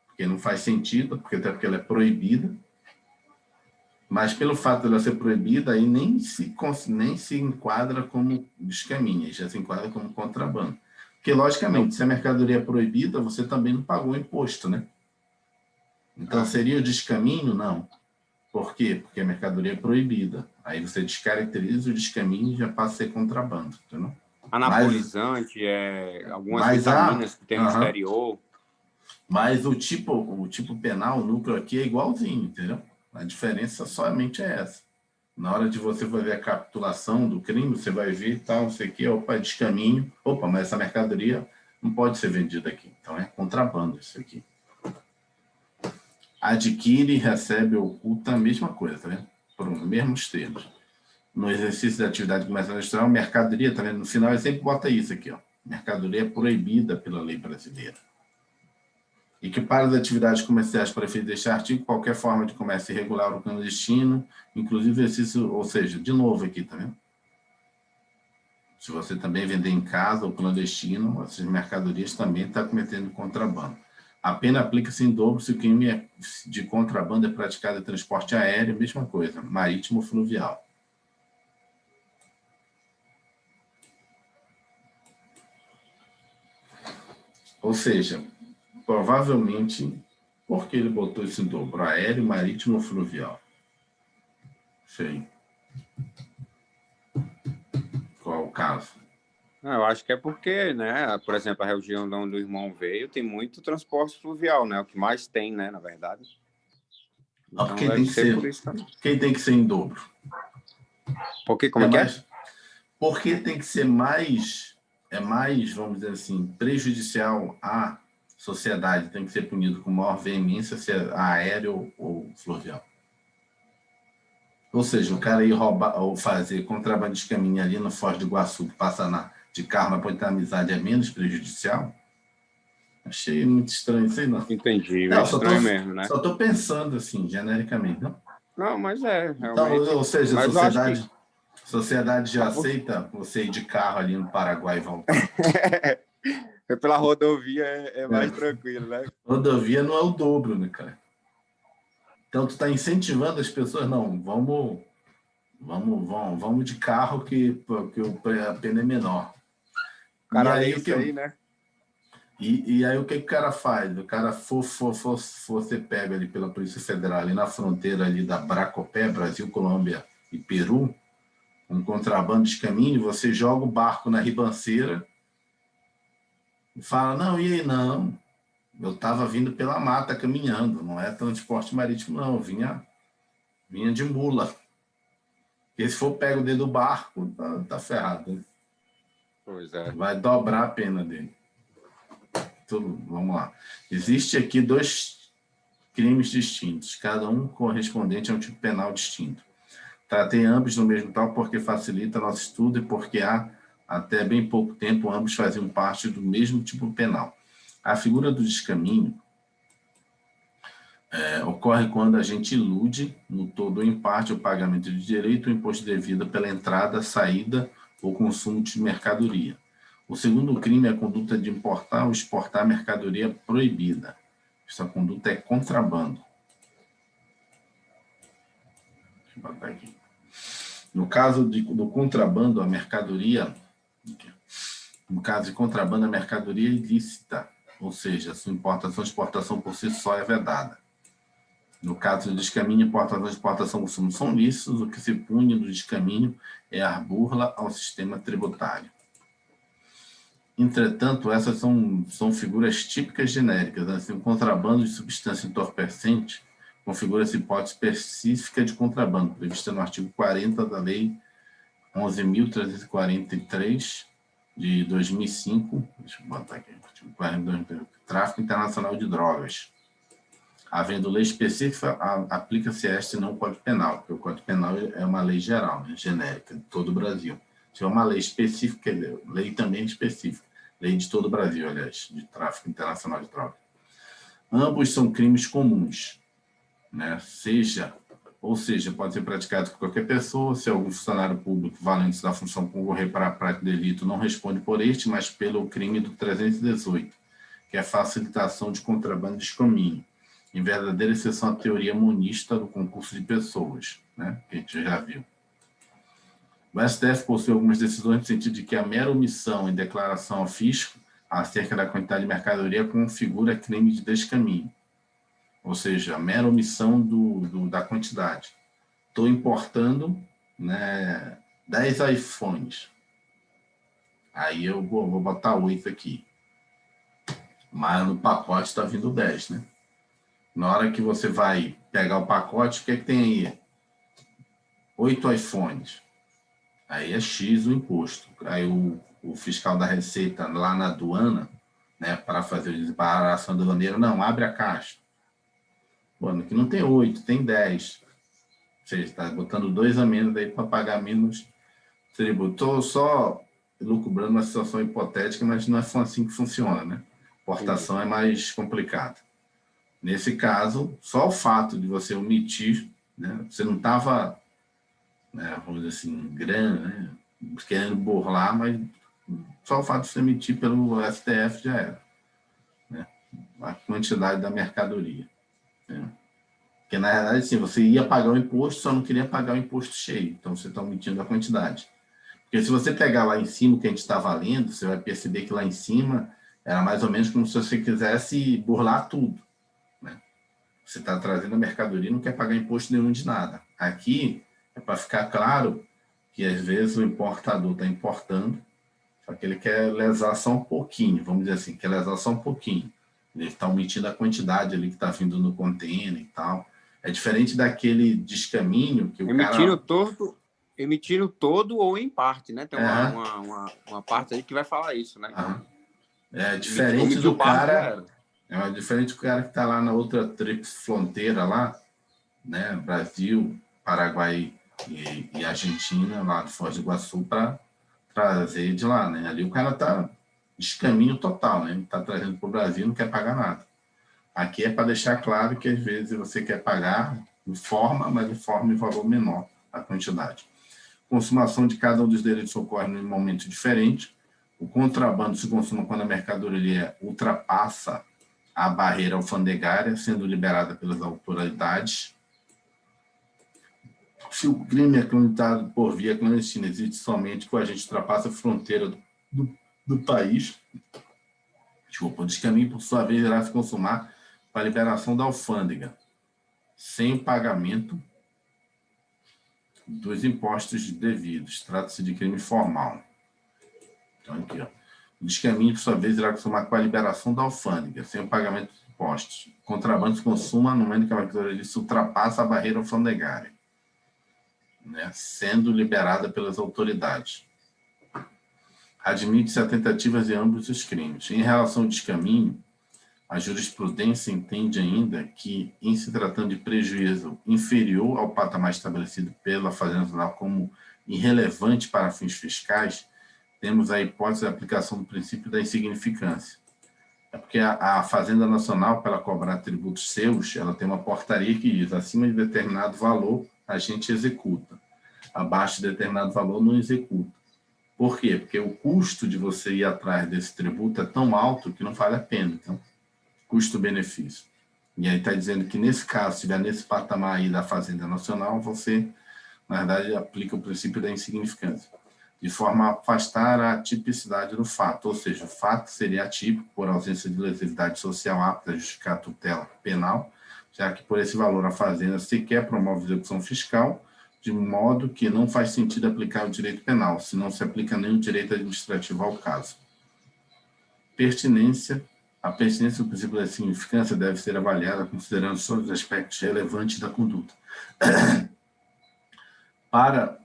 Speaker 1: porque não faz sentido, até porque ela é proibida, mas pelo fato de ela ser proibida, aí nem se enquadra como descaminho, já se enquadra como contrabando. Porque, logicamente, se a mercadoria é proibida, você também não pagou imposto, né? Então, seria o descaminho? Não. Por quê? Porque a mercadoria é proibida. Aí você descaracteriza o descaminho e já passa a ser contrabando, entendeu?
Speaker 2: Anabolizante, algumas vitaminas que tem no exterior.
Speaker 1: Mas o tipo penal, o núcleo aqui é igualzinho, entendeu? A diferença somente é essa. Na hora de você fazer a capitulação do crime, você vai ver tal, não sei o quê, opa, descaminho. Opa, mas essa mercadoria não pode ser vendida aqui. Então é contrabando isso aqui. Adquire, recebe, oculta, a mesma coisa, tá vendo? Por os mesmos termos. No exercício da atividade comercial industrial, mercadoria, tá vendo? No final ele sempre bota isso aqui, ó. Mercadoria é proibida pela lei brasileira. Equipar as atividades comerciais para efeito deste artigo, qualquer forma de comércio irregular ou clandestino, inclusive exercício, ou seja, de novo aqui, tá vendo? Se você também vender em casa ou clandestino, essas mercadorias também estão cometendo contrabando. A pena aplica-se em dobro se o crime de contrabando é praticado em transporte aéreo, mesma coisa, marítimo ou fluvial. Ou seja, provavelmente, por que ele botou esse dobro? Aéreo, marítimo ou fluvial? Sei. Qual o caso?
Speaker 2: Eu acho que é porque, né, por exemplo, a região de onde o irmão veio tem muito transporte fluvial, né? O que mais tem, né, na verdade. Então
Speaker 1: Quem
Speaker 2: deve
Speaker 1: tem que
Speaker 2: ser por
Speaker 1: ser,
Speaker 2: isso também.
Speaker 1: quem tem que ser em dobro?
Speaker 2: Porque, como é que é?
Speaker 1: Porque tem que ser mais, vamos dizer assim, prejudicial à sociedade, tem que ser punido com maior veemência, se é aéreo ou fluvial. Ou seja, o cara ir roubar ou fazer contrabando de caminho ali no Foz do Iguaçu, que passa de carro na Ponte da Amizade, é menos prejudicial? Achei muito estranho isso aí, não.
Speaker 2: Entendi, é
Speaker 1: Não,
Speaker 2: estranho mesmo, né?
Speaker 1: só estou pensando assim, genericamente. Não?
Speaker 2: Não, mas
Speaker 1: Então,
Speaker 2: realmente.
Speaker 1: ou seja,
Speaker 2: Mas eu acho que.
Speaker 1: sociedade já aceita você ir de carro ali no Paraguai e voltar.
Speaker 2: Pela rodovia é mais tranquilo, né?
Speaker 1: Rodovia não é o dobro, né, cara? Então, tu está incentivando as pessoas, não, vamos de carro que a pena é menor.
Speaker 2: O cara
Speaker 1: E
Speaker 2: lê
Speaker 1: aí,
Speaker 2: isso aí, né?
Speaker 1: E aí o que o cara faz? O cara for ser pego ali pela Polícia Federal, ali na fronteira ali da Bracopé, Brasil, Colômbia e Peru, um contrabando de caminho, você joga o barco na ribanceira e fala, não, e aí não, Eu estava vindo pela mata, caminhando. Não é transporte marítimo, não. Vinha de mula. Porque se for pego dentro do barco, tá ferrado. Né?
Speaker 2: Pois é.
Speaker 1: Vai dobrar a pena dele. Tudo, vamos lá. Existe aqui 2 crimes distintos, cada um correspondente a um tipo penal distinto. Tratei ambos no mesmo tal porque facilita nosso estudo e porque até bem pouco tempo, ambos faziam parte do mesmo tipo penal. A figura do descaminho ocorre quando a gente ilude, no todo ou em parte, o pagamento de direito ou imposto devido pela entrada, saída ou consumo de mercadoria. O segundo crime é a conduta de importar ou exportar mercadoria proibida. Essa conduta é contrabando. Deixa eu botar aqui. No caso do contrabando, a mercadoria... No caso de contrabando, a mercadoria é ilícita, ou seja, sua importação e exportação por si só é vedada. No caso do descaminho, importação e exportação e consumo são lícitos, o que se pune no descaminho é a burla ao sistema tributário. Entretanto, essas são figuras típicas genéricas. Assim, o contrabando de substância entorpecente configura-se hipótese específica de contrabando, prevista no artigo 40 da Lei 11.343, de 2005, deixa eu botar aqui, artigo 40, tráfico internacional de drogas. Havendo lei específica, aplica-se esta e não o Código Penal, porque o Código Penal é uma lei geral, né, genérica, de todo o Brasil. Se é uma lei específica, lei também específica, lei de todo o Brasil, aliás, de tráfico internacional de drogas. Ambos são crimes comuns, né? Ou seja, pode ser praticado por qualquer pessoa, se algum funcionário público valente da função concorrer para a prática do delito, não responde por este, mas pelo crime do 318, que é a facilitação de contrabando de descaminho, em verdadeira exceção à teoria monista do concurso de pessoas, né, que a gente já viu. O STF possui algumas decisões no sentido de que a mera omissão em declaração ao fisco acerca da quantidade de mercadoria configura crime de descaminho, ou seja, a mera omissão da quantidade. Estou importando, né, 10 iPhones, aí eu vou botar 8 aqui, mas no pacote está vindo 10, né? Na hora que você vai pegar o pacote, o que é que tem aí? 8 iPhones. Aí é X o imposto. Aí o fiscal da Receita lá na aduana, né, para fazer a desembaraço aduaneiro, não, abre a caixa. Pô, aqui não tem 8, tem 10. Ou seja, está botando 2 a menos aí para pagar menos tributo. Estou só lucubrando uma situação hipotética, mas não é assim que funciona, né? Importação é mais complicado. Nesse caso, só o fato de você omitir, né, você não estava, né, vamos dizer assim, né, querendo burlar, mas só o fato de você emitir pelo STF já era, né, a quantidade da mercadoria. Né? Porque, na verdade, assim, você ia pagar o imposto, só não queria pagar o imposto cheio, então você está omitindo a quantidade. Porque se você pegar lá em cima o que a gente está valendo, você vai perceber que lá em cima era mais ou menos como se você quisesse burlar tudo. Você está trazendo a mercadoria e não quer pagar imposto nenhum de nada. Aqui é para ficar claro que às vezes o importador está importando, só que ele quer lesar só um pouquinho, vamos dizer assim, quer lesar só um pouquinho. Ele está omitindo a quantidade ali que está vindo no container e tal. É diferente daquele descaminho que o cara...
Speaker 2: Emitindo todo ou em parte, né? Tem uma parte aí que vai falar isso, né?
Speaker 1: É diferente do cara... É diferente do cara que está lá na outra tríplice fronteira lá, né? Brasil, Paraguai e Argentina, lá de Foz do Iguaçu, para trazer de lá, né? Ali o cara está descaminho total, né? Ele está trazendo para o Brasil e não quer pagar nada. Aqui é para deixar claro que às vezes você quer pagar de forma, mas de forma e valor menor a quantidade. Consumação de cada um dos direitos ocorre em um momento diferente. O contrabando se consuma quando a mercadoria ultrapassa a barreira alfandegária, sendo liberada pelas autoridades. Se o crime é comitado por via clandestina, existe somente quando a gente ultrapassa a fronteira do país. Desculpa, o descaminho, por sua vez, irá se consumar para a liberação da alfândega, sem o pagamento dos impostos devidos. Trata-se de crime formal. Então, aqui, ó. O descaminho, por sua vez, irá consumar com a liberação da alfândega, sem o pagamento de impostos. O contrabando se consuma no momento que a mercadoria ultrapassa a barreira alfandegária, né, sendo liberada pelas autoridades. Admite-se a tentativas de ambos os crimes. Em relação ao descaminho, a jurisprudência entende ainda que, em se tratando de prejuízo inferior ao patamar estabelecido pela Fazenda Nacional como irrelevante para fins fiscais, temos a hipótese da aplicação do princípio da insignificância. É porque a Fazenda Nacional, para cobrar tributos seus, ela tem uma portaria que diz, acima de determinado valor, a gente executa. Abaixo de determinado valor, não executa. Por quê? Porque o custo de você ir atrás desse tributo é tão alto que não vale a pena. Então, custo-benefício. E aí está dizendo que, nesse caso, se estiver nesse patamar aí da Fazenda Nacional, você, na verdade, aplica o princípio da insignificância, de forma a afastar a tipicidade do fato, ou seja, o fato seria atípico por ausência de lesividade social apta a justificar a tutela penal, já que por esse valor a Fazenda sequer promove execução fiscal, de modo que não faz sentido aplicar o direito penal, se não se aplica nem o direito administrativo ao caso. Pertinência. A pertinência do princípio da significância deve ser avaliada considerando todos os aspectos relevantes da conduta. Para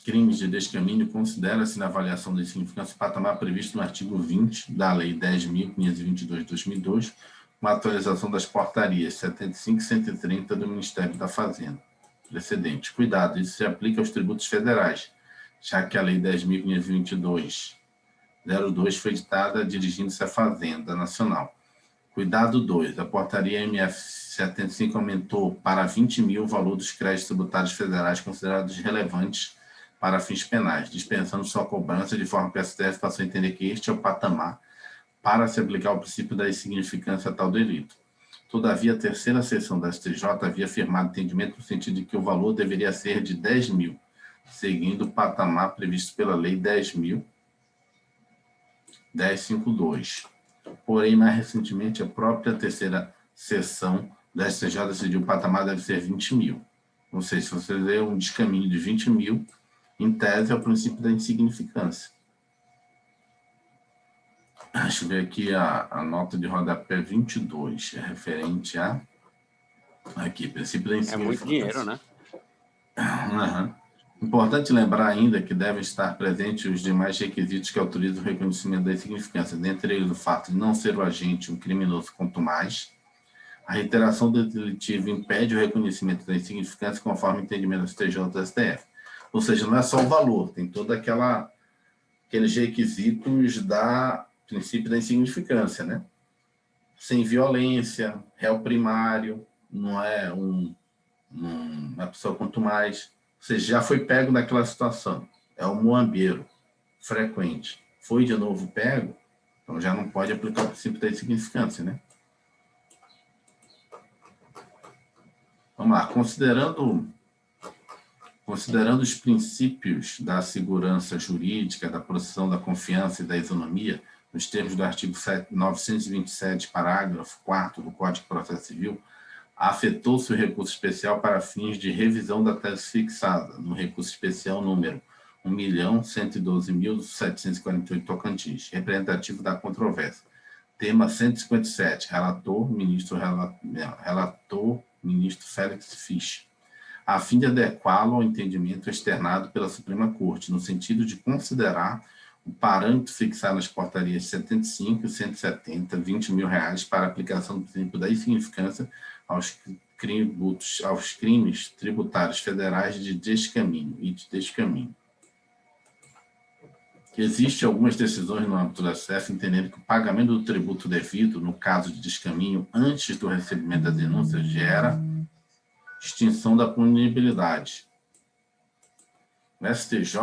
Speaker 1: crimes de descaminho, considera-se na avaliação da significância o patamar previsto no artigo 20 da Lei 10.522 de 2002, com a atualização das portarias 75 e 130 do Ministério da Fazenda. Precedente. Cuidado, isso se aplica aos tributos federais, já que a Lei 10.522 02 foi editada dirigindo-se à Fazenda Nacional. Cuidado 2. A portaria MF 75 aumentou para 20 mil o valor dos créditos tributários federais considerados relevantes para fins penais, dispensando sua cobrança, de forma que o STF passou a entender que este é o patamar para se aplicar o princípio da insignificância a tal delito. Todavia, a terceira seção da STJ havia afirmado entendimento no sentido de que o valor deveria ser de 10 mil, seguindo o patamar previsto pela Lei 10.1052. Porém, mais recentemente, a própria terceira seção da STJ decidiu que o patamar deve ser 20 mil. Ou seja, se você ler um descaminho de 20 mil, em tese, é o princípio da insignificância. Deixa eu ver aqui a nota de rodapé 22, é referente a... Aqui, princípio da insignificância.
Speaker 2: É muito dinheiro, né?
Speaker 1: Uhum. Importante lembrar ainda que devem estar presentes os demais requisitos que autorizam o reconhecimento da insignificância, dentre eles o fato de não ser o agente um criminoso quanto mais. A reiteração do delitivo impede o reconhecimento da insignificância conforme o entendimento do STJ e do STF. Ou seja, não é só o valor, tem todo aqueles requisitos da princípio da insignificância, né? Sem violência, réu primário, não é uma pessoa quanto mais. Ou seja, já foi pego naquela situação. É o muambeiro frequente. Foi de novo pego, então já não pode aplicar o princípio da insignificância, né? Vamos lá. Considerando os princípios da segurança jurídica, da proteção da confiança e da isonomia, nos termos do artigo 927, parágrafo 4º do Código de Processo Civil, afetou-se o recurso especial para fins de revisão da tese fixada, no recurso especial número 1.112.748 Tocantins, representativo da controvérsia. Tema 157, relator, ministro Félix Fisch, a fim de adequá-lo ao entendimento externado pela Suprema Corte, no sentido de considerar o parâmetro fixado nas portarias 75 e 170, R$20 mil, para aplicação do princípio da insignificância aos crimes tributários federais de descaminho e de descaminho. Existem algumas decisões no âmbito do STF entendendo que o pagamento do tributo devido, no caso de descaminho, antes do recebimento da denúncia, gera extinção da punibilidade. O STJ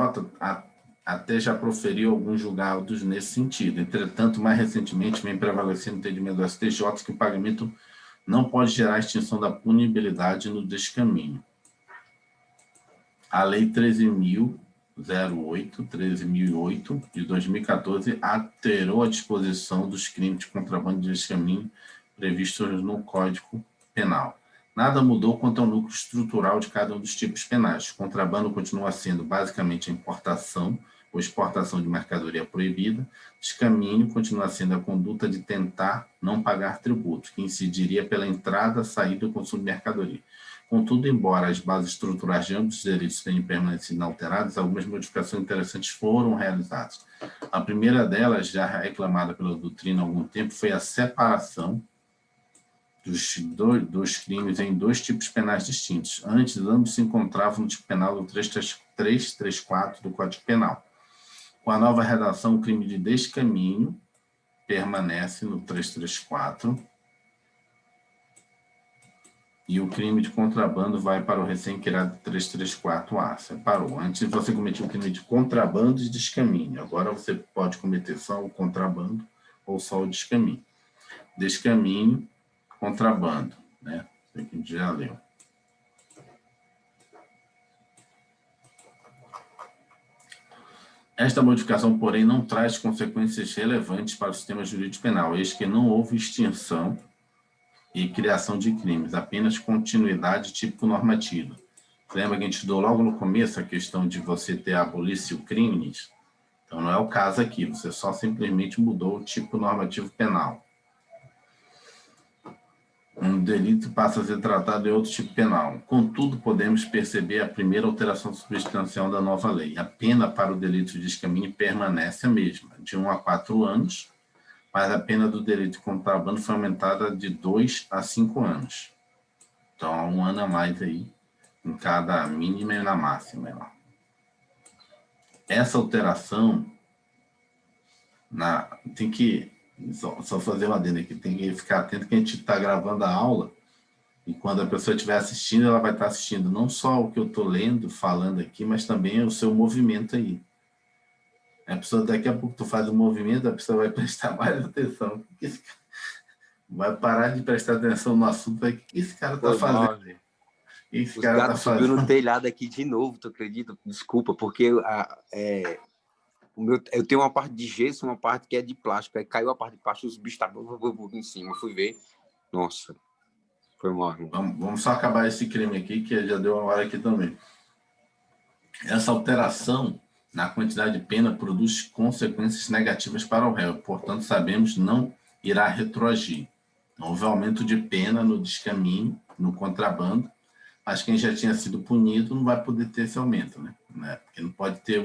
Speaker 1: até já proferiu alguns julgados nesse sentido. Entretanto, mais recentemente, vem prevalecendo o entendimento do STJ que o pagamento não pode gerar extinção da punibilidade no descaminho. A Lei 13.008 de 2014 alterou a disposição dos crimes de contrabando de descaminho previstos no Código Penal. Nada mudou quanto ao núcleo estrutural de cada um dos tipos penais. O contrabando continua sendo basicamente a importação, ou exportação de mercadoria proibida, descaminho continua sendo a conduta de tentar não pagar tributos, que incidiria pela entrada, saída e consumo de mercadoria. Contudo, embora as bases estruturais de ambos os delitos tenham permanecido inalteradas, algumas modificações interessantes foram realizadas. A primeira delas, já reclamada pela doutrina há algum tempo, foi a separação dos crimes em dois tipos penais distintos. Antes, ambos se encontravam no tipo penal do 334 do Código Penal. Com a nova redação, o crime de descaminho permanece no 334 e o crime de contrabando vai para o recém-criado 334A. Separou. Antes você cometia o crime de contrabando e descaminho. Agora você pode cometer só o contrabando ou só o descaminho. Descaminho, contrabando, né? Isso aqui a gente já leu. Esta modificação, porém, não traz consequências relevantes para o sistema jurídico penal, eis que não houve extinção e criação de crimes, apenas continuidade típico-normativa. Lembra que a gente estudou logo no começo a questão de você ter abolício crimes? Então, não é o caso aqui, você só simplesmente mudou o tipo normativo penal. Um delito passa a ser tratado em outro tipo penal. Contudo, podemos perceber a primeira alteração substancial da nova lei. A pena para o delito de descaminho permanece a mesma, de 1 a 4 anos, mas a pena do delito de contrabando foi aumentada de 2 a 5 anos. Então, há 1 ano a mais aí, em cada mínima e na máxima. Essa alteração, tem que, só fazer uma adenda aqui, tem que ficar atento que a gente está gravando a aula, e quando a pessoa estiver assistindo, ela vai estar assistindo não só o que eu estou lendo, falando aqui, mas também o seu movimento aí. A pessoa, daqui a pouco tu faz um movimento, a pessoa vai prestar mais atenção. Vai parar de prestar atenção no assunto, o que esse cara está fazendo?
Speaker 2: Esse Os cara gatos tá subiu no telhado aqui de novo, tu acredita? Desculpa, porque eu tenho uma parte de gesso, uma parte que é de plástico. Aí caiu a parte de plástico, os bichos estavam em cima. Eu fui ver. Nossa, foi mal.
Speaker 1: Vamos só acabar esse crime aqui, que já deu uma hora aqui também. Essa alteração na quantidade de pena produz consequências negativas para o réu. Portanto, sabemos não irá retroagir. Não houve aumento de pena no descaminho, no contrabando, mas quem já tinha sido punido não vai poder ter esse aumento, né? Porque não pode ter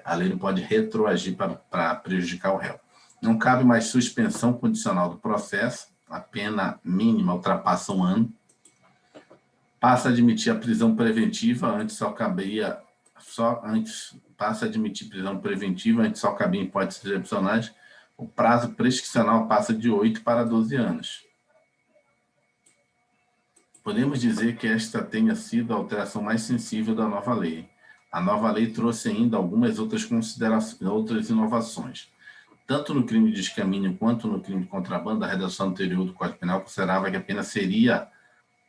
Speaker 1: a lei não pode retroagir para prejudicar o réu. Não cabe mais suspensão condicional do processo, a pena mínima ultrapassa 1 ano, passa a admitir a prisão preventiva, passa a admitir prisão preventiva, antes só cabia em hipóteses excepcionais, o prazo prescricional passa de 8 para 12 anos. Podemos dizer que esta tenha sido a alteração mais sensível da nova lei. A nova lei trouxe ainda algumas outras inovações. Tanto no crime de descaminho quanto no crime de contrabando, a redação anterior do Código Penal considerava que a pena seria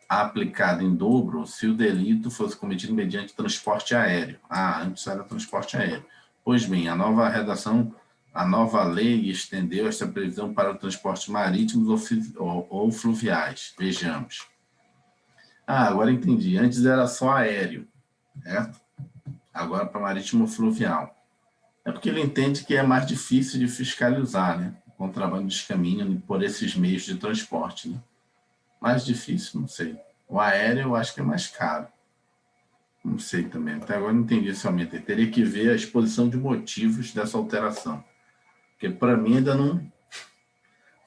Speaker 1: aplicada em dobro se o delito fosse cometido mediante transporte aéreo. Antes era transporte aéreo. Pois bem, a nova lei estendeu esta previsão para transportes marítimos ou fluviais. Vejamos. Agora entendi. Antes era só aéreo, certo? Agora para marítimo fluvial. É porque ele entende que é mais difícil de fiscalizar, né? O contrabando de descaminho por esses meios de transporte, né? Mais difícil, não sei. O aéreo eu acho que é mais caro. Não sei também. Até agora não entendi esse aumento. Eu teria que ver a exposição de motivos dessa alteração. Porque para mim ainda não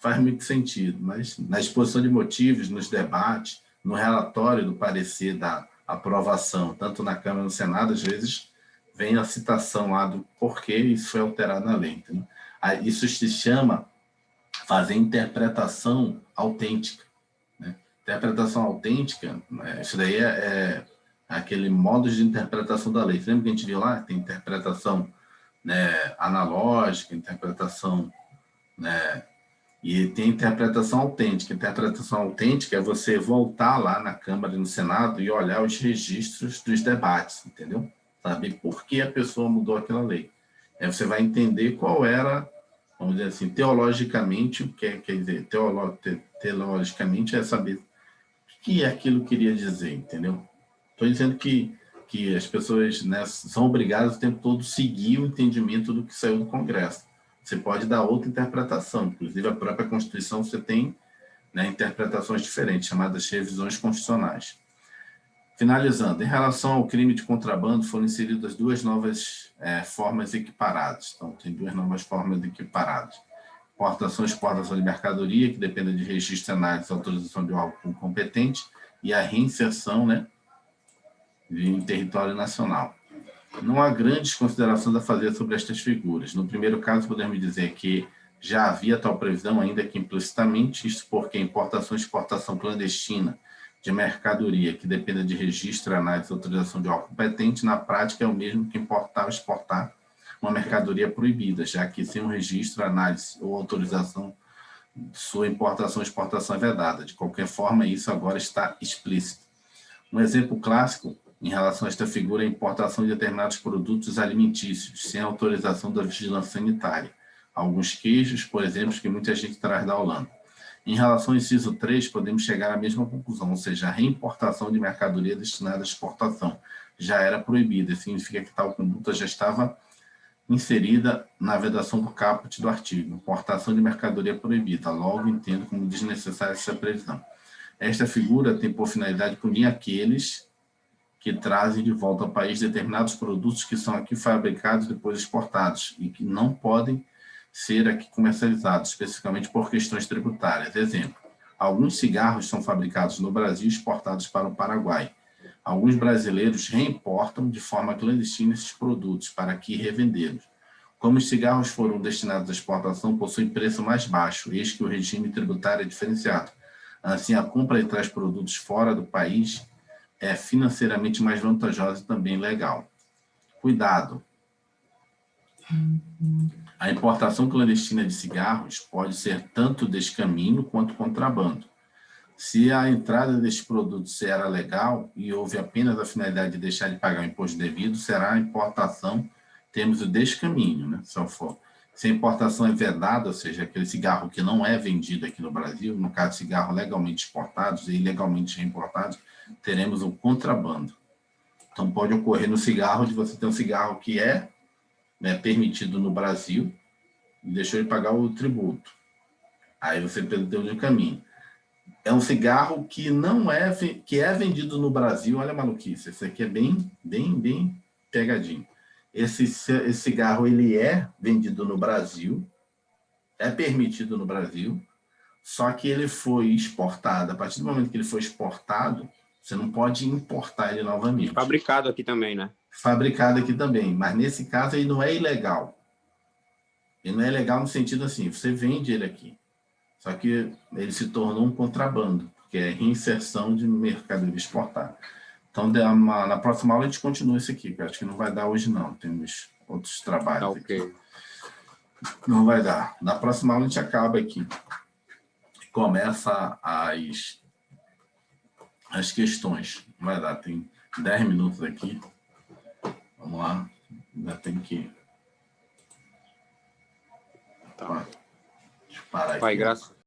Speaker 1: faz muito sentido. Mas na exposição de motivos, nos debates, no relatório do parecer da aprovação, tanto na Câmara e no Senado, às vezes vem a citação lá do porquê isso foi alterado na lei. Entendeu? Isso se chama fazer interpretação autêntica. Né? Interpretação autêntica, isso daí é aquele modo de interpretação da lei. Você lembra que a gente viu lá? Tem interpretação, né, analógica, interpretação, né, e tem interpretação autêntica. Interpretação autêntica é você voltar lá na Câmara e no Senado e olhar os registros dos debates, entendeu? Saber por que a pessoa mudou aquela lei. Aí você vai entender qual era, vamos dizer assim, teologicamente, o que quer dizer, teologicamente é saber o que aquilo queria dizer, entendeu? Estou dizendo que que as pessoas, né, são obrigadas o tempo todo a seguir o entendimento do que saiu do Congresso. Você pode dar outra interpretação, inclusive a própria Constituição você tem, né, interpretações diferentes, chamadas revisões constitucionais. Finalizando, em relação ao crime de contrabando, foram inseridas duas novas formas equiparadas. Então, tem duas novas formas equiparadas. Importação e exportação de mercadoria, que depende de registro, análise e autorização de órgão competente, e a reinserção, né, em território nacional. Não há grandes considerações a fazer sobre estas figuras. No primeiro caso, podemos dizer que já havia tal previsão, ainda que implicitamente, isto porque importação e exportação clandestina de mercadoria que dependa de registro, análise e autorização de órgão competente, na prática é o mesmo que importar ou exportar uma mercadoria proibida, já que sem um registro, análise ou autorização, sua importação ou exportação é vedada. De qualquer forma, isso agora está explícito. Um exemplo clássico em relação a esta figura é a importação de determinados produtos alimentícios, sem autorização da vigilância sanitária. Alguns queijos, por exemplo, que muita gente traz da Holanda. Em relação ao inciso 3, podemos chegar à mesma conclusão, ou seja, a reimportação de mercadoria destinada à exportação já era proibida, significa que tal conduta já estava inserida na vedação do caput do artigo. Importação de mercadoria proibida, logo entendo como desnecessária essa previsão. Esta figura tem por finalidade punir aqueles que trazem de volta ao país determinados produtos que são aqui fabricados e depois exportados e que não podem ser aqui comercializados, especificamente por questões tributárias. Exemplo, alguns cigarros são fabricados no Brasil e exportados para o Paraguai. Alguns brasileiros reimportam de forma clandestina esses produtos para aqui revendê-los. Como os cigarros foram destinados à exportação, possuem preço mais baixo, eis que o regime tributário é diferenciado. Assim, a compra de tais produtos fora do país é financeiramente mais vantajosa e também legal. Cuidado! A importação clandestina de cigarros pode ser tanto descaminho quanto contrabando. Se a entrada destes produtos era legal e houve apenas a finalidade de deixar de pagar o imposto devido, será a importação, temos o descaminho, né? Se a importação é vedada, ou seja, aquele cigarro que não é vendido aqui no Brasil, no caso, cigarro legalmente exportados e ilegalmente reimportados, teremos o contrabando. Então, pode ocorrer no cigarro de você ter um cigarro que é, né, permitido no Brasil e deixou de pagar o tributo. Aí você perdeu o caminho. É um cigarro que não é, que é vendido no Brasil. Olha a maluquice, esse aqui é bem pegadinho. Esse cigarro, ele é vendido no Brasil, é permitido no Brasil, só que ele foi exportado. A partir do momento que ele foi exportado, você não pode importar ele novamente.
Speaker 2: Fabricado aqui também, né?
Speaker 1: Fabricado aqui também, mas nesse caso ele não é ilegal. Ele não é legal no sentido assim, você vende ele aqui. Só que ele se tornou um contrabando, que é reinserção de mercadoria exportada. Então, na próxima aula a gente continua isso aqui, que eu acho que não vai dar hoje não, temos outros trabalhos
Speaker 2: Ok.
Speaker 1: aqui. Não vai dar. Na próxima aula a gente acaba aqui. Começa as questões. Não vai dar, tem 10 minutos aqui. Vamos lá, ainda tem que...
Speaker 2: Tá.
Speaker 1: Deixa eu parar aqui.
Speaker 2: Pai, graças.